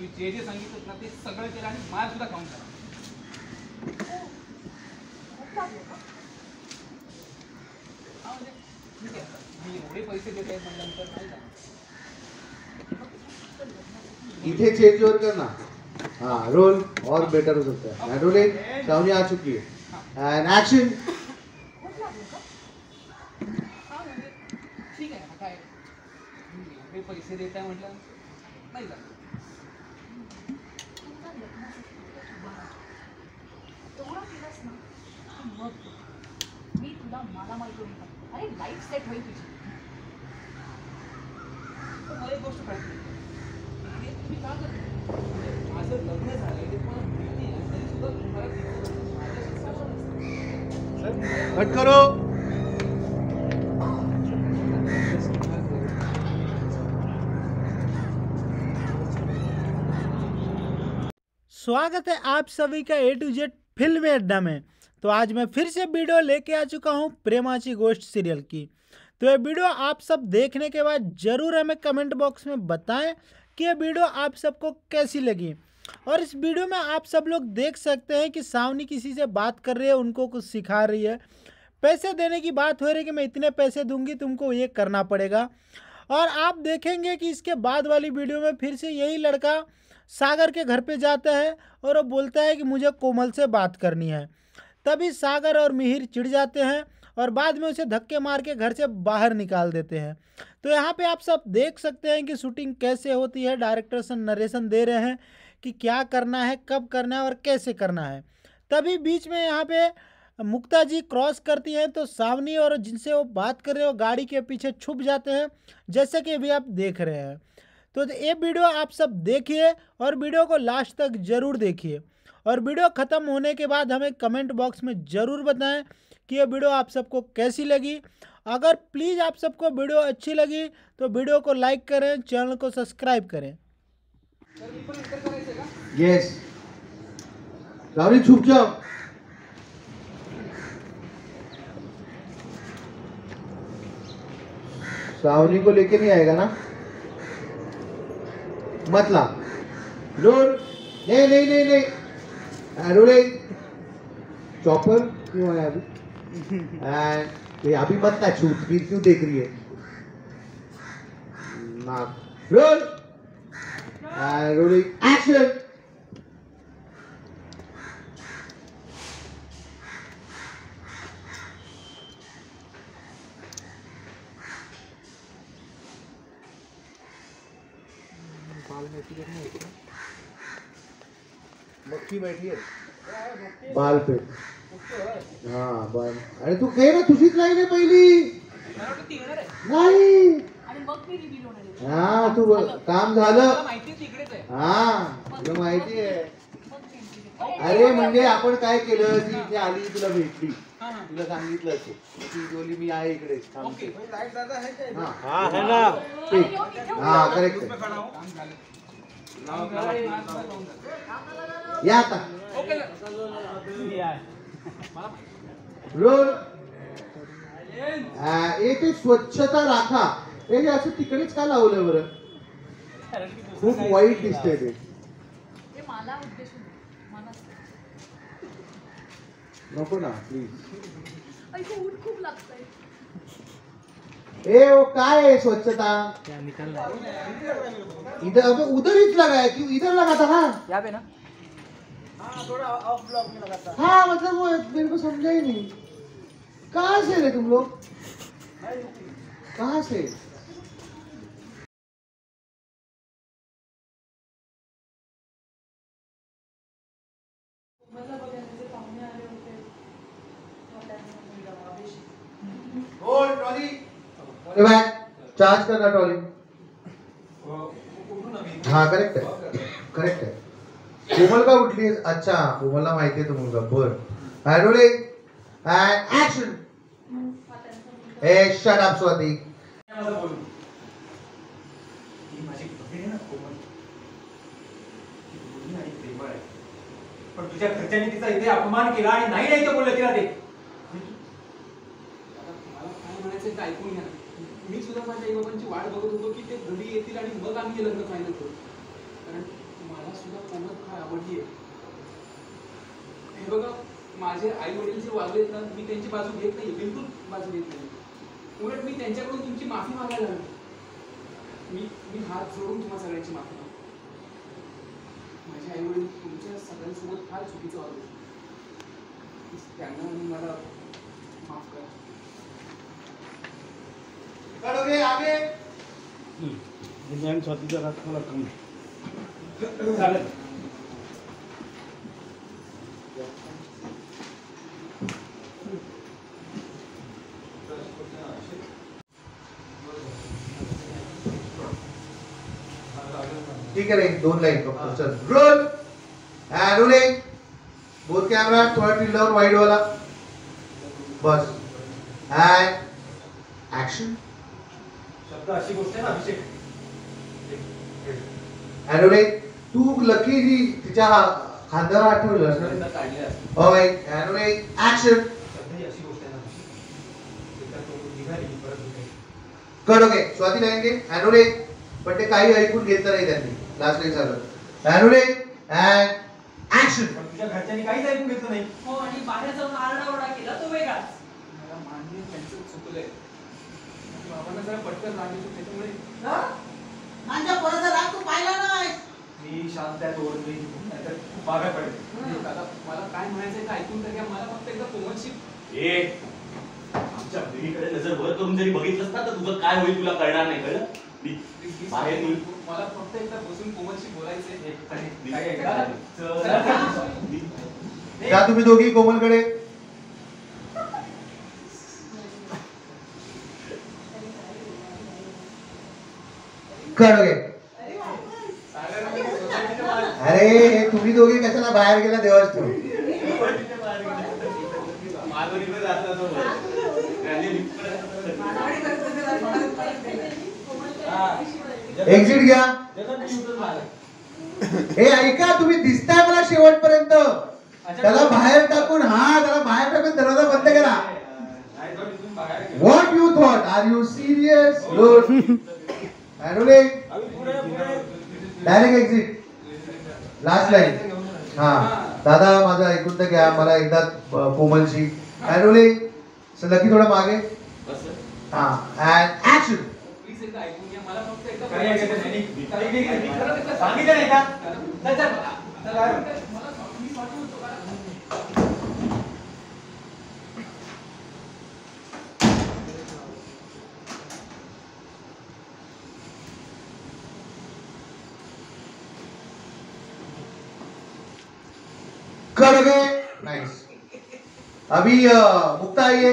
तुम्ही जे जे सांगितलं ना ते सगळं केलं आणि मार सुद्धा खाऊन झाला. मी एवढे पैसे देत आहेत म्हटल्यानंतर नाही झालं. इथे चेंज ओवर करना. हाँ रोल और बेटर हो सकता है. रोलिंग सावनी आ चुकी है एंड एक्शन. ठीक आहे काय एवढे पैसे देत आहे म्हटलं नाही झालं. मी तुला मालामाल करून टाकतो. अरे लाईफ सेट होईल तुझी. मला एक गोष्ट कळत नाही हे तुम्ही का करता. माझं लग्न झालंय ते पण माहिती आहे तरी सुद्धा तुम्हाला कट करो. स्वागत है आप सभी का A to Z फिल्मी अड्डा में। तो आज मैं फिर से वीडियो लेके आ चुका हूँ प्रेमाची गोष्ट सीरियल की। तो ये वीडियो आप सब देखने के बाद ज़रूर हमें कमेंट बॉक्स में बताएं कि ये वीडियो आप सबको कैसी लगी। और इस वीडियो में आप सब लोग देख सकते हैं कि सावनी किसी से बात कर रही है, उनको कुछ सिखा रही है। पैसे देने की बात हो रही है कि मैं इतने पैसे दूंगी, तुमको ये करना पड़ेगा। और आप देखेंगे कि इसके बाद वाली वीडियो में फिर से यही लड़का सागर के घर पे जाता है और वो बोलता है कि मुझे कोमल से बात करनी है। तभी सागर और मिहिर चिढ़ जाते हैं और बाद में उसे धक्के मार के घर से बाहर निकाल देते हैं। तो यहाँ पे आप सब देख सकते हैं कि शूटिंग कैसे होती है। डायरेक्टर से नरेशन दे रहे हैं कि क्या करना है, कब करना है और कैसे करना है। तभी बीच में यहाँ पे मुक्ता जी क्रॉस करती हैं तो सावनी और जिनसे वो बात कर रहे हो गाड़ी के पीछे छुप जाते हैं, जैसे कि अभी आप देख रहे हैं। तो ये वीडियो आप सब देखिए और वीडियो को लास्ट तक ज़रूर देखिए। और वीडियो ख़त्म होने के बाद हमें कमेंट बॉक्स में ज़रूर बताएं कि ये वीडियो आप सबको कैसी लगी। अगर प्लीज़ आप सबको वीडियो अच्छी लगी तो वीडियो को लाइक करें, चैनल को सब्सक्राइब करें। यस सावनी छुप जाओ. सावनी को लेके नहीं आएगा ना. मतलब रोल नहीं नहीं नहीं नहीं रोलिंग. चॉपर क्यों है अभी. एंड ये अभी मत ना छूट, फिर क्यों देख रही है. Role and rolling action. मक्खी बैठी है बाल पे. हाँ बाल. अरे तू घे ना, तुझीच लाईन आहे पहिली. नाही आणि मग मी रिव्हील होणार आहे. हा तू काम झालं. माहिती तिकडेच आहे. हा तुला माहिती आहे. मग मी अरे म्हणजे आपण काय केलं, ती इथे आली, तुला भेटली, हां हां तुला सांगितलं असेल, ती बोलली मी आहे इकडे. ओके लाईट दादा आहे काय. हा है ना. हा करेक्ट. काम झालं. या आता ओके रोल. ते स्वच्छता राखा. हे असं तिकडेच का लावलं बरं. खूप वाईट दिसतंय ते. हे मला उद्देशून मला नको ना प्लीज. ऐकू ऊट खूप लागतंय. ए वो काय है स्वच्छता. इधर अबे उधर ही लगा है, क्यों इधर लगा था ना. यहाँ पे ना. हाँ थोड़ा ऑफ ब्लॉक में लगा था. हाँ मतलब वो मेरे को समझा ही नहीं. कहाँ से रे तुम लोग, कहाँ से. ट्रॉली चार्ज करना ट्रॉली. हाँ करेक्ट है, करेक्ट है. कोमल का उठली. अच्छा कोमलला माहिती आहे तो मुलगा. बर रोलिंग एंड एक्शन. ए शट अप स्वाती. माझी बहीण आहे ना कोमल, ती मुलगी आणि प्रेमळ आहे. पण तुझ्या घरच्यांनी तिचा इथे अपमान केला आणि नाही नाही तर बोललं तिला ते. मला काय म्हणायचं ते ऐकून घ्या. मी सुद्धा माझ्या आई बाबांची वाट बघत होतो की ते घरी येतील आणि मग आम्ही लग्न फायनल करू. कारण मला सुद्धा कोमल फार आवडली आहे. हे बघा, माझे आई वडील जे वागलेत ना, मी त्यांची बाजू घेत नाही, बिलकुल बाजू घेत नाही. उलट मी त्यांच्याकडून तुमची माफी मागायला हवी. मी हात जोडून तुम्हा सगळ्यांची माफी मागतो. माझे आई वडील तुमच्या सगळ्यांसोबत फार चुकीचं वागले. त्यांना मला माफ करा. करोगे आगे स्वातीचा राग मला कमी चालेल. ठीक है, नहीं 2 लाइन फक्त. चल roll and rolling. Both camera थोड़ा टिल डाउन वाइड वाला. बस एंड एक्शन. शब्द अशी गोष्ट आहे ना अभिषेक. And rolling. तू लकी जी तिच्या खांद्यावर हात ठेवलास ना. काढले ओके एंड रोलिंग एक्शन. शब्द ही अशी गोष्ट आहे ना अभिषेक. एकदा तो निघाली परत भेटेल. करोगे स्वाती लाएंगे एंड रोलिंग. पण ते काही ऐकून घेतलं नाही त्यांनी. लास्ट लाईन झालं एंड रोलिंग एंड एक्शन. पण तुझ्या घरच्यांनी काहीच ऐकून घेतलं नाही. हो, आणि बाहेर जाऊन आरडाओरडा केला तो वेगळाच. मला मान्य त्यांचं चुकलंय. बाबांना जरा पटकन राग येतो, त्याच्यामुळे माझ्या पोराचा राग तू पाहिला नाही. मी शांत आहे तोवर मी नाहीतर खूप मागे पडेल. दादा, मला काय म्हणायचंय ते ऐकून तर घ्या. मला फक्त एकदा कोमलशी ए आमच्या मुलीकडे नजर वर करून जरी बघितलंस ना तर तुझं काय होईल तुला कळणार नाही. कळलं? बाहेर निघ. मला फक्त एकदा बसून कोमलशी बोलायचंय. काय एकदा त्या तुम्ही दोघी कोमलकडे. करोगे. अरे हे तुम्ही दोघे कशाला बाहेर गेला देवाच ठेव. माधुरीकडे जातला तो एक्झिट घ्या. हे ऐका, तुम्ही दिसताय मला शेवटपर्यंत. त्याला बाहेर टाकून त्याला बाहेर टाकून दरवाजा बंद करा. नाही तर इथून बाहेर गेलो. What you thought? Are you serious? Good. And rolling. Direct exit. Last line. हा दादा माझं ऐकून तर घ्या. मला एकदा कोमलशी and rolling. लकी थोडं मागे. हा and action. प्लीज एकदा ऐकून घ्या. मला फक्त एकदा काही ऐकायचं नाही. बोलायचंय. सांगितलं नाही का? चल, चल. चल, बाहेर. मला प्लीज वाटून होतो का? करोगे. नाइस. अभी मुक्ता आइए.